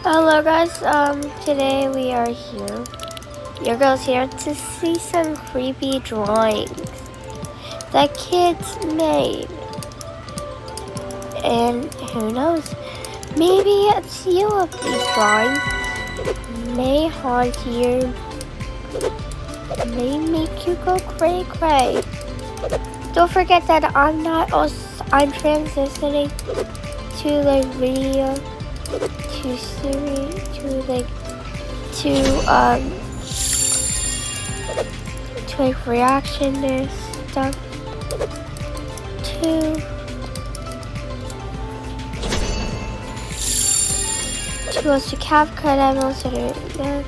Hello guys, today we are here. Your girl's here to see some creepy drawings that kids made. And who knows, maybe a few of these drawings may haunt you, may make you go cray cray. Don't forget that I'm transitioning to like video, to series, to like reaction to stuff, to also CapCut. I'm also doing that,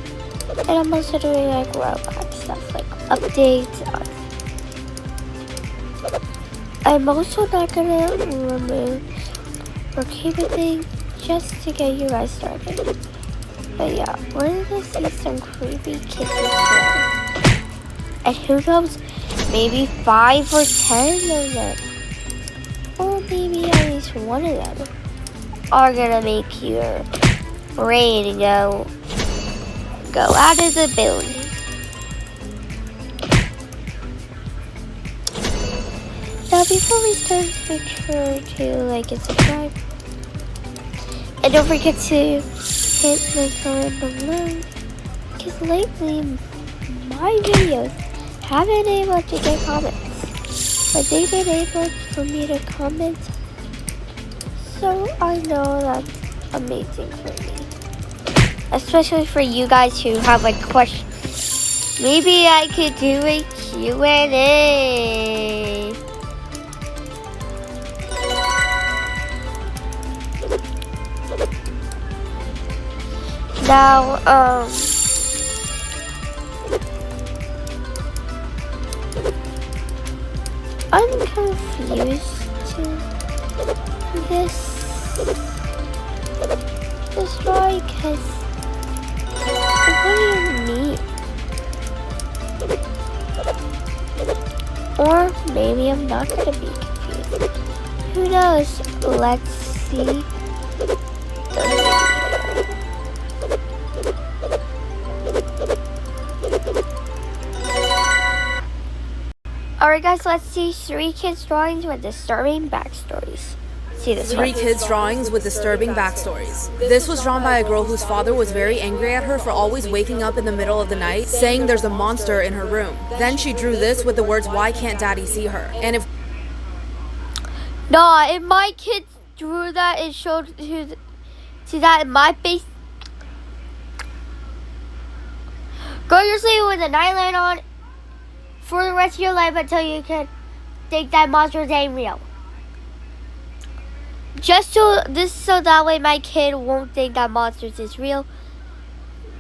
and I'm also doing like Roblox stuff, like updates. I'm also not gonna remove or keep a thing just to get you guys started. But yeah, we're gonna see some creepy kids today. And who knows, maybe 5 or 10 of them, or maybe at least one of them, are gonna make your brain go out of the building. Now before we start, make sure to like and subscribe. And don't forget to hit the comment below. Because lately, my videos haven't been able to get comments. But they've been able for me to comment. So I know that's amazing for me. Especially for you guys who have like questions. Maybe I could do a Q&A. Now, I'm confused to this drawing, because what do you mean? Or maybe I'm not gonna be confused. Who knows? Let's see the video. Alright guys, let's see 3 kids' drawings with disturbing backstories. See this 3 kids' drawings with disturbing backstories. This was drawn by a girl whose father was very angry at her for always waking up in the middle of the night, saying there's a monster in her room. Then she drew this with the words, "Why can't daddy see her?" And if my kids drew that, it showed to that in my face. Go to sleep with a nightlight on for the rest of your life until you can think that monsters ain't real. So that way my kid won't think that monsters is real.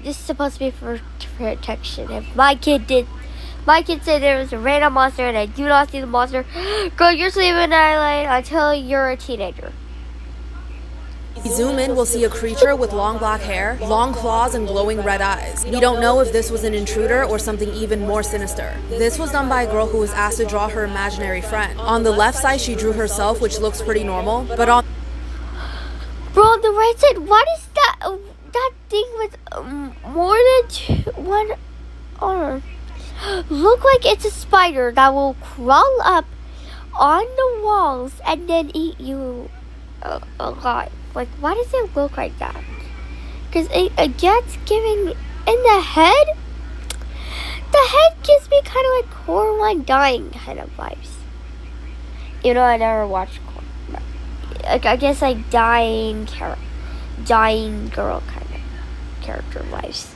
This is supposed to be for protection. If my kid said there was a random monster and I do not see the monster, go to your sleep at night until you're a teenager. zoom in, we'll see a creature with long black hair, long claws, and glowing red eyes. We don't know if this was an intruder or something even more sinister. This was done by a girl who was asked to draw her imaginary friend. On the left side, she drew herself, which looks pretty normal, but on the right side, what is that thing with more than one arm? Look like it's a spider that will crawl up on the walls and then eat you alive. Like, why does it look like that? Because it gets giving in the head. The head gives me kind of like Coraline dying kind of vibes. You know, I never watched Coraline. Like, I guess like dying girl kind of character vibes.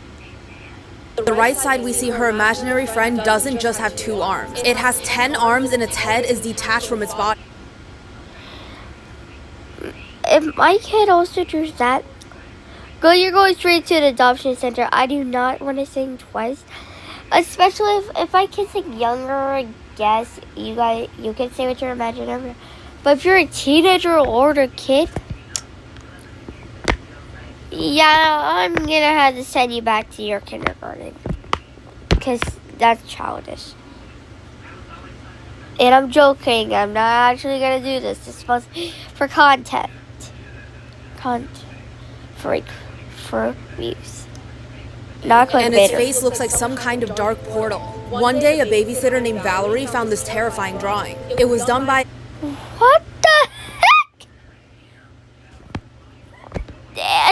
the right side, we see her imaginary friend doesn't just have 2 arms. It has 10 arms and its head is detached from its body. If my kid also drew that, you're going straight to the adoption center. I do not want to sing twice. Especially if my kid's like younger, I guess you can say what you're imagining. But if you're a teenager or older kid, yeah, I'm gonna have to send you back to your kindergarten. Because that's childish. And I'm joking. I'm not actually gonna do this. It's supposed for content. for views. Not And its clickbait. face looks like some kind of dark portal. One day, a babysitter named Valerie found this terrifying drawing. It was done by... What the heck?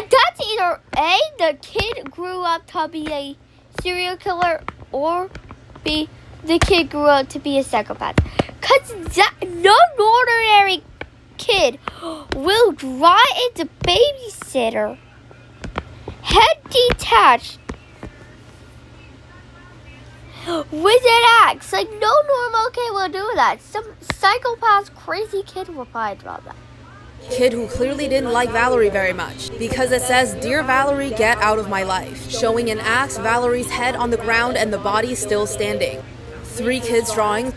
That's either A, the kid grew up to be a serial killer, or B, the kid grew up to be a psychopath. Because no ordinary kid will draw into babysitter, head detached, with an axe. Like, no normal kid will do that. Some psychopath, crazy kid will probably draw that. Kid who clearly didn't like Valerie very much, because it says, "Dear Valerie, get out of my life," showing an axe, Valerie's head on the ground, and the body still standing. 3 kids' drawings.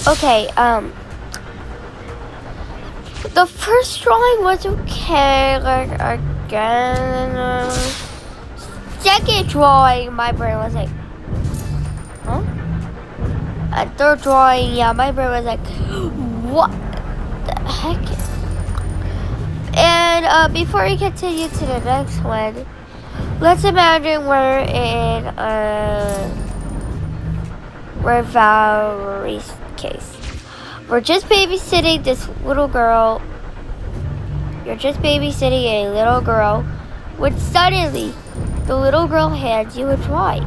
Okay, the first drawing was okay, like, again, second drawing, my brain was like, huh? And third drawing, yeah, my brain was like, what the heck? And, before we continue to the next one, let's imagine we're Valerie's case. We're just babysitting this little girl. You're just babysitting a little girl, when suddenly the little girl hands you a drawing.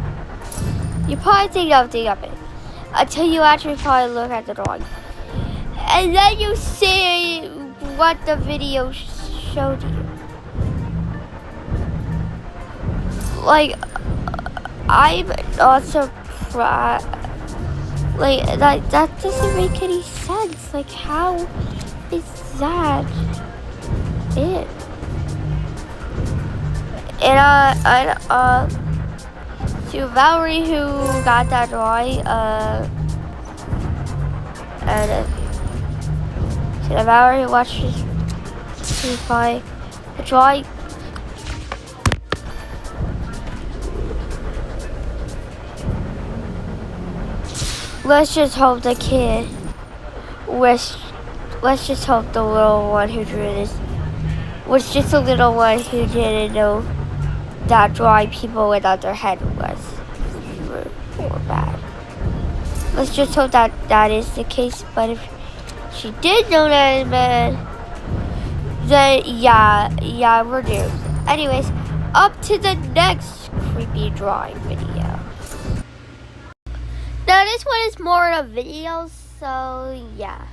You probably think nothing of it until you actually probably look at the drawing, and then you see what the video showed you. Like, I'm not surprised. Like, that doesn't make any sense. Like, how is that it? And, to Valerie who got that drawing, and to Valerie who watched the drawing, let's just hope the kid, let's just hope the little one who drew this was just a little one who didn't know that drawing people without their head was rude or bad. Let's just hope that that is the case, but if she did know that is bad, then yeah, we're doomed. Anyways, up to the next creepy drawing video. Now this one is more of a video, so yeah.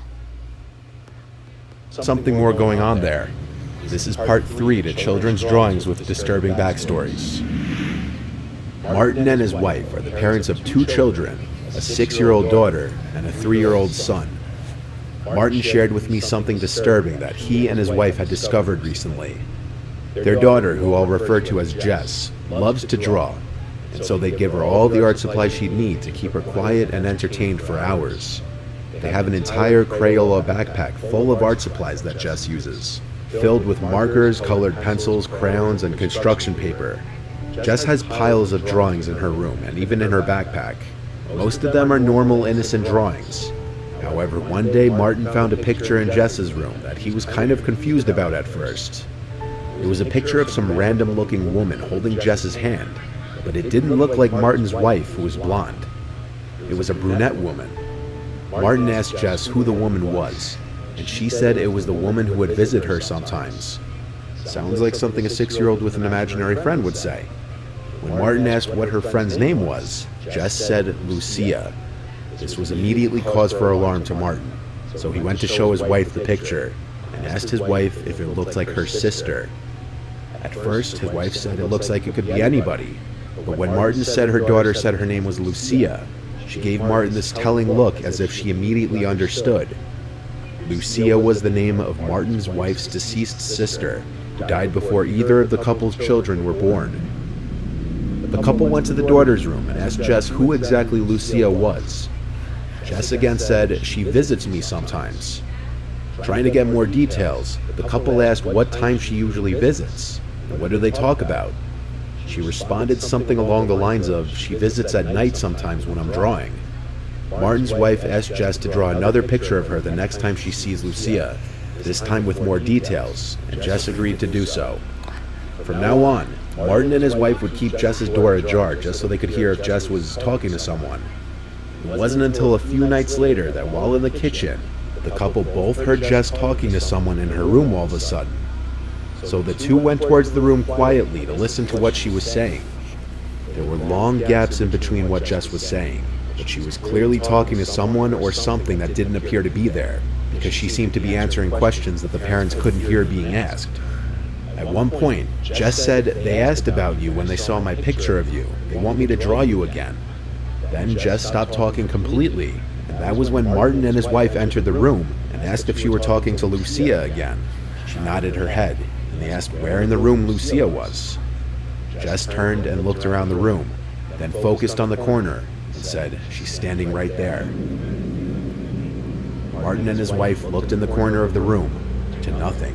Something more going on there. This is part 3 to children's drawings with disturbing backstories. Martin and his wife are the parents of 2 children, a 6-year-old daughter and a 3-year-old son. Martin shared with me something disturbing that he and his wife had discovered recently. Their daughter, who I'll refer to as Jess, loves to draw, and so they'd give her all the art supplies she'd need to keep her quiet and entertained for hours. They have an entire Crayola backpack full of art supplies that Jess uses, filled with markers, colored pencils, crayons, and construction paper. Jess has piles of drawings in her room and even in her backpack. Most of them are normal, innocent drawings. However, one day Martin found a picture in Jess's room that he was kind of confused about at first. It was a picture of some random-looking woman holding Jess's hand, but it didn't look like Martin's wife, who was blonde. It was a brunette woman. Martin asked Jess who the woman was, and she said it was the woman who would visit her sometimes. Sounds like something a 6-year-old with an imaginary friend would say. When Martin asked what her friend's name was, Jess said Lucia. This was immediately cause for alarm to Martin, so he went to show his wife the picture and asked his wife if it looked like her sister. At first, his wife said it looks like it could be anybody, but when Martin said her daughter said her name was Lucia, she gave Martin this telling look as if she immediately understood. Lucia was the name of Martin's wife's deceased sister, who died before either of the couple's children were born. The couple went to the daughter's room and asked Jess who exactly Lucia was. Jess again said, "She visits me sometimes." Trying to get more details, the couple asked what time she usually visits, and what do they talk about. She responded something along the lines of, "She visits at night sometimes when I'm drawing." Martin's wife asked Jess to draw another picture of her the next time she sees Lucia, this time with more details, and Jess agreed to do so. From now on, Martin and his wife would keep Jess's door ajar just so they could hear if Jess was talking to someone. It wasn't until a few nights later that while in the kitchen, the couple both heard Jess talking to someone in her room all of a sudden. So the two went towards the room quietly to listen to what she was saying. There were long gaps in between what Jess was saying, but she was clearly talking to someone or something that didn't appear to be there, because she seemed to be answering questions that the parents couldn't hear being asked. At one point, Jess said, "They asked about you when they saw my picture of you. They want me to draw you again." Then Jess stopped talking completely, and that was when Martin and his wife entered the room and asked if she were talking to Lucia again. She nodded her head, and they asked where in the room Lucia was. Jess turned and looked around the room, then focused on the corner and said, "She's standing right there." Martin and his wife looked in the corner of the room, to nothing.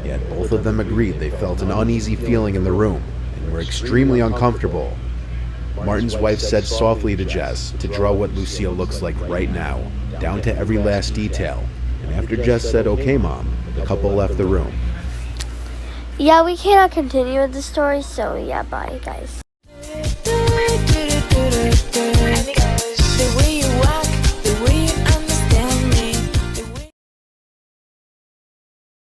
Yet both of them agreed they felt an uneasy feeling in the room and were extremely uncomfortable. Martin's wife said softly to Jess to draw what Lucia looks like right now, down to every last detail. And after Jess said, "Okay, Mom," the couple left the room. Yeah, we cannot continue with the story, so yeah, bye guys.